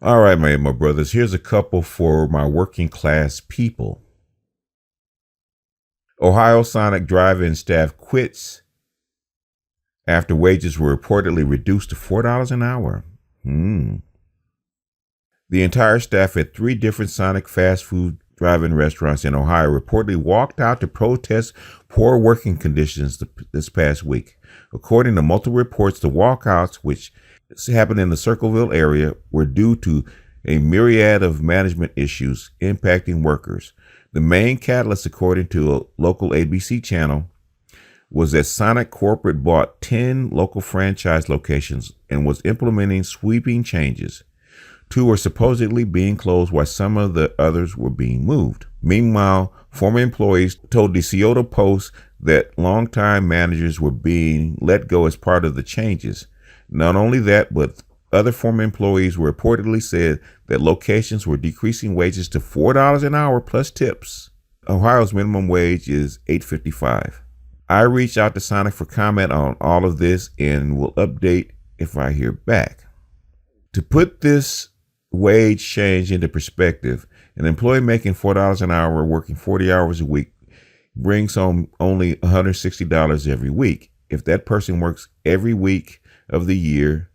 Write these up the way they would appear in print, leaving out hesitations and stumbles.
All right, my brothers, here's a couple for my working class people. Ohio Sonic drive-in staff quits after wages were reportedly reduced to $4 an hour. The entire staff at 3 different Sonic fast food drive-in restaurants in Ohio reportedly walked out to protest poor working conditions this past week. According to multiple reports, the walkouts, which happened in the Circleville area, were due to a myriad of management issues impacting workers. The main catalyst, according to a local ABC channel, was that Sonic Corporate bought 10 local franchise locations and was implementing sweeping changes. 2 were supposedly being closed while some of the others were being moved. Meanwhile, former employees told the Scioto Post that longtime managers were being let go as part of the changes. Not only that, but other former employees were reportedly said that locations were decreasing wages to $4 an hour plus tips. Ohio's minimum wage is $8.55. I reached out to Sonic for comment on all of this and will update if I hear back. To put this wage change into perspective, an employee making $4 an hour working 40 hours a week brings home only $160 every week. If that person works every week of the year,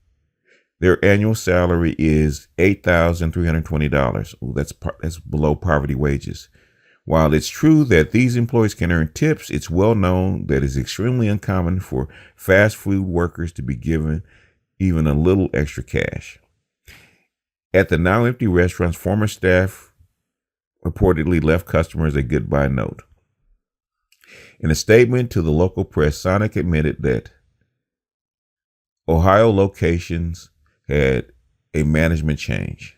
their annual salary is $8,320. That's below poverty wages. While it's true that these employees can earn tips, it's well known that it's extremely uncommon for fast food workers to be given even a little extra cash. At the now empty restaurants, former staff reportedly left customers a goodbye note. In a statement to the local press, Sonic admitted that Ohio locations had a management change.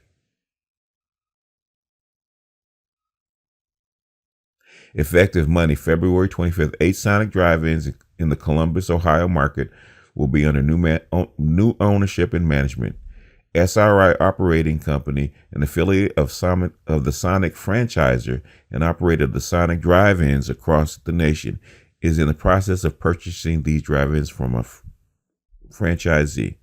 Effective Monday, February 25th, 8 Sonic drive-ins in the Columbus, Ohio market will be under new ownership and management. SRI Operating Company, an affiliate of the Sonic franchisor and operator of the Sonic drive-ins across the nation, is in the process of purchasing these drive-ins from a franchisee.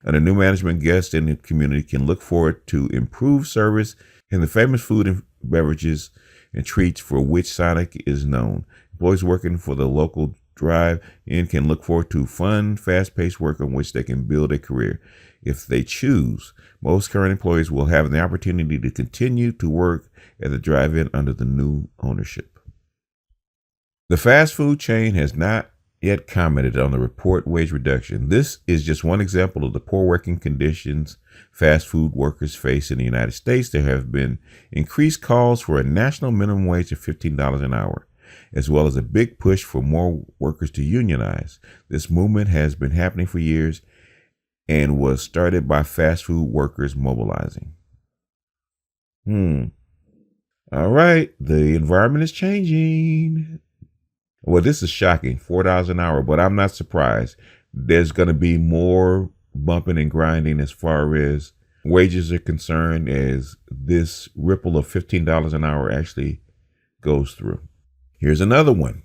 Under new management, guests in the community can look forward to improved service and the famous food and beverages and treats for which Sonic is known. Employees working for the local drive-in can look forward to fun, fast-paced work on which they can build a career. If they choose, most current employees will have the opportunity to continue to work at the drive-in under the new ownership. The fast food chain has not yet commented on the report wage reduction. This is just one example of the poor working conditions fast food workers face in the United States. There have been increased calls for a national minimum wage of $15 an hour, as well as a big push for more workers to unionize. This movement has been happening for years and was started by fast food workers mobilizing. All right, the environment is changing. Well, this is shocking, $4 an hour, but I'm not surprised. There's going to be more bumping and grinding as far as wages are concerned as this ripple of $15 an hour actually goes through. Here's another one.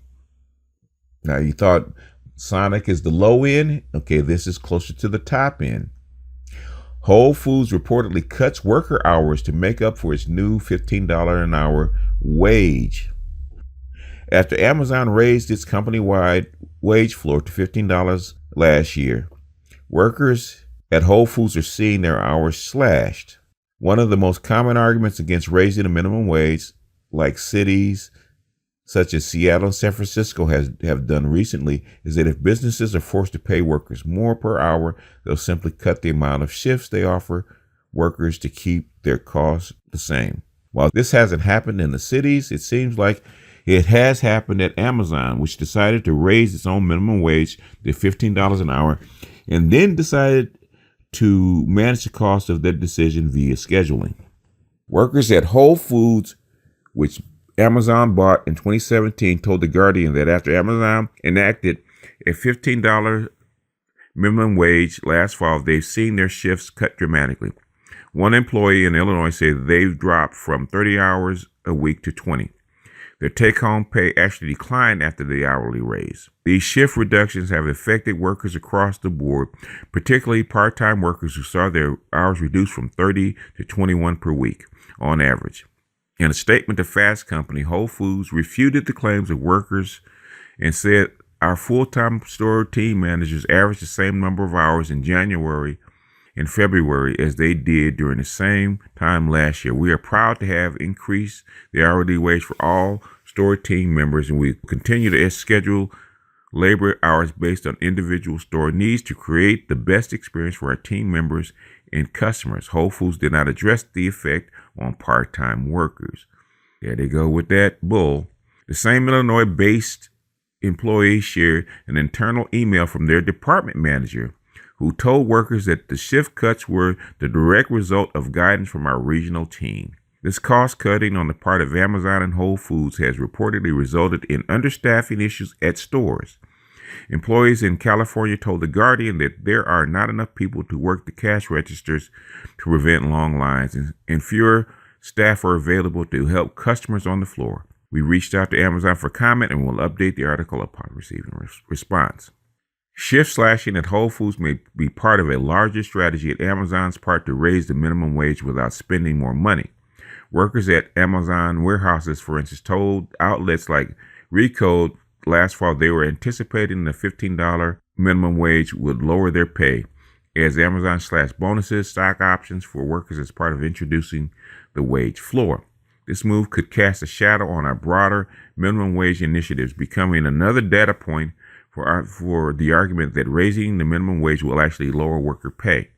Now, you thought Sonic is the low end? Okay, this is closer to the top end. Whole Foods reportedly cuts worker hours to make up for its new $15 an hour wage. After Amazon raised its company-wide wage floor to $15 last year, workers at Whole Foods are seeing their hours slashed. One of the most common arguments against raising the minimum wage, like cities such as Seattle and San Francisco have done recently, is that if businesses are forced to pay workers more per hour, they'll simply cut the amount of shifts they offer workers to keep their costs the same. While this hasn't happened in the cities, it seems like it has happened at Amazon, which decided to raise its own minimum wage to $15 an hour and then decided to manage the cost of that decision via scheduling. Workers at Whole Foods, which Amazon bought in 2017, told The Guardian that after Amazon enacted a $15 minimum wage last fall, they've seen their shifts cut dramatically. One employee in Illinois said they've dropped from 30 hours a week to 20. Their take-home pay actually declined after the hourly raise. These shift reductions have affected workers across the board, particularly part-time workers who saw their hours reduced from 30 to 21 per week on average. In a statement, the Fast Company, Whole Foods, refuted the claims of workers and said, "Our full-time store team managers averaged the same number of hours in January and February as they did during the same time last year. We are proud to have increased the hourly wage for all store team members, and we continue to schedule labor hours based on individual store needs to create the best experience for our team members and customers." Whole Foods did not address the effect on part-time workers. There they go with that bull. The same Illinois-based employees shared an internal email from their department manager who told workers that the shift cuts were the direct result of guidance from our regional team. This cost cutting on the part of Amazon and Whole Foods has reportedly resulted in understaffing issues at stores. Employees in California told The Guardian that there are not enough people to work the cash registers to prevent long lines, and fewer staff are available to help customers on the floor. We reached out to Amazon for comment and will update the article upon receiving response. Shift slashing at Whole Foods may be part of a larger strategy at Amazon's part to raise the minimum wage without spending more money. Workers at Amazon warehouses, for instance, told outlets like Recode last fall they were anticipating the $15 minimum wage would lower their pay, as Amazon slashed bonuses, stock options for workers as part of introducing the wage floor. This move could cast a shadow on our broader minimum wage initiatives, becoming another data point for the argument that raising the minimum wage will actually lower worker pay.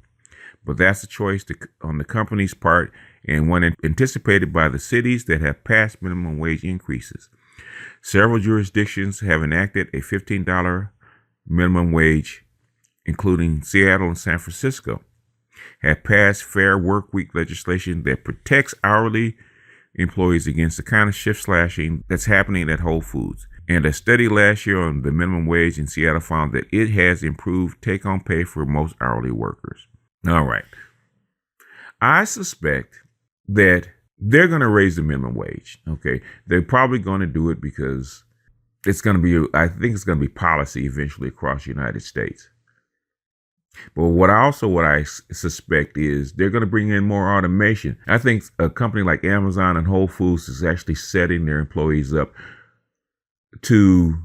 But that's a choice on the company's part, and one anticipated by the cities that have passed minimum wage increases. Several jurisdictions have enacted a $15 minimum wage, including Seattle and San Francisco, have passed Fair Work Week legislation that protects hourly employees against the kind of shift slashing that's happening at Whole Foods. And a study last year on the minimum wage in Seattle found that it has improved take-home pay for most hourly workers. All right. I suspect that they're going to raise the minimum wage. Okay. They're probably going to do it because I think it's going to be policy eventually across the United States. But what I suspect is they're going to bring in more automation. I think a company like Amazon and Whole Foods is actually setting their employees up to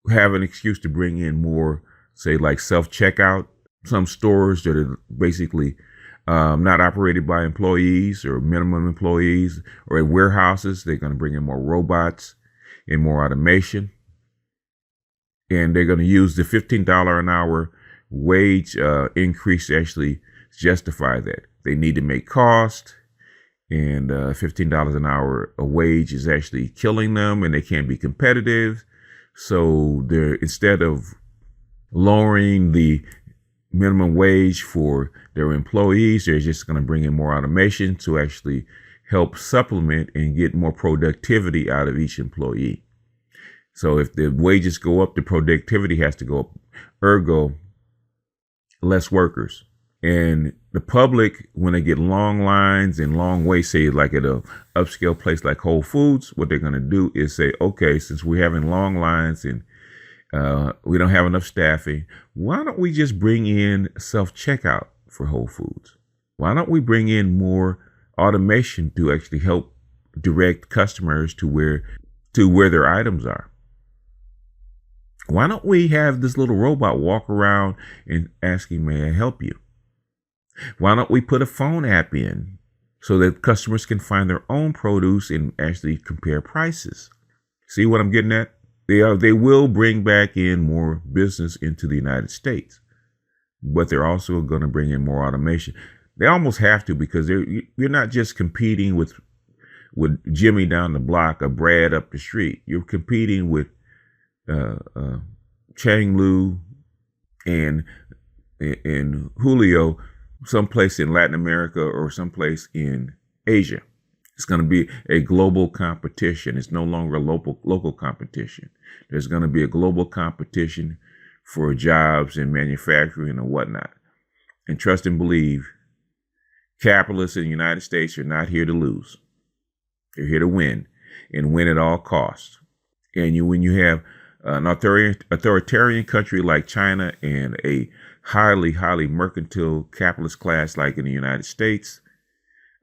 have an excuse to bring in more, say, like self-checkout. Some stores that are basically not operated by employees or minimum employees, or at warehouses, they're going to bring in more robots and more automation. And they're going to use the $15 an hour wage increase to actually justify that. They need to make cost, and $15 an hour a wage is actually killing them, and they can't be competitive. So instead of lowering the minimum wage for their employees, they're just going to bring in more automation to actually help supplement and get more productivity out of each employee. So if the wages go up, the productivity has to go up. Ergo, less workers. And the public, when they get long lines and long waits, say like at a upscale place like Whole Foods, what they're going to do is say, okay, since we're having long lines and we don't have enough staffing, why don't we just bring in self-checkout for Whole Foods? Why don't we bring in more automation to actually help direct customers to where their items are? Why don't we have this little robot walk around and asking, may I help you? Why don't we put a phone app in so that customers can find their own produce and actually compare prices? See what I'm getting at? They will bring back in more business into the United States, but they're also going to bring in more automation. They almost have to, because you're not just competing with Jimmy down the block or Brad up the street. You're competing with Chang Lu and Julio someplace in Latin America or someplace in Asia. It's going to be a global competition. It's no longer a local competition. There's going to be a global competition for jobs and manufacturing and whatnot. And trust and believe, capitalists in the United States are not here to lose. They're here to win. and win at all costs. And when you have an authoritarian country like China and a highly, highly mercantile capitalist class like in the United States,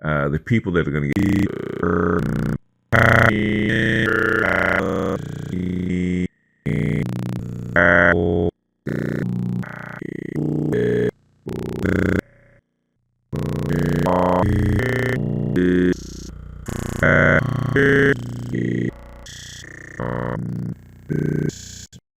the people that are going to get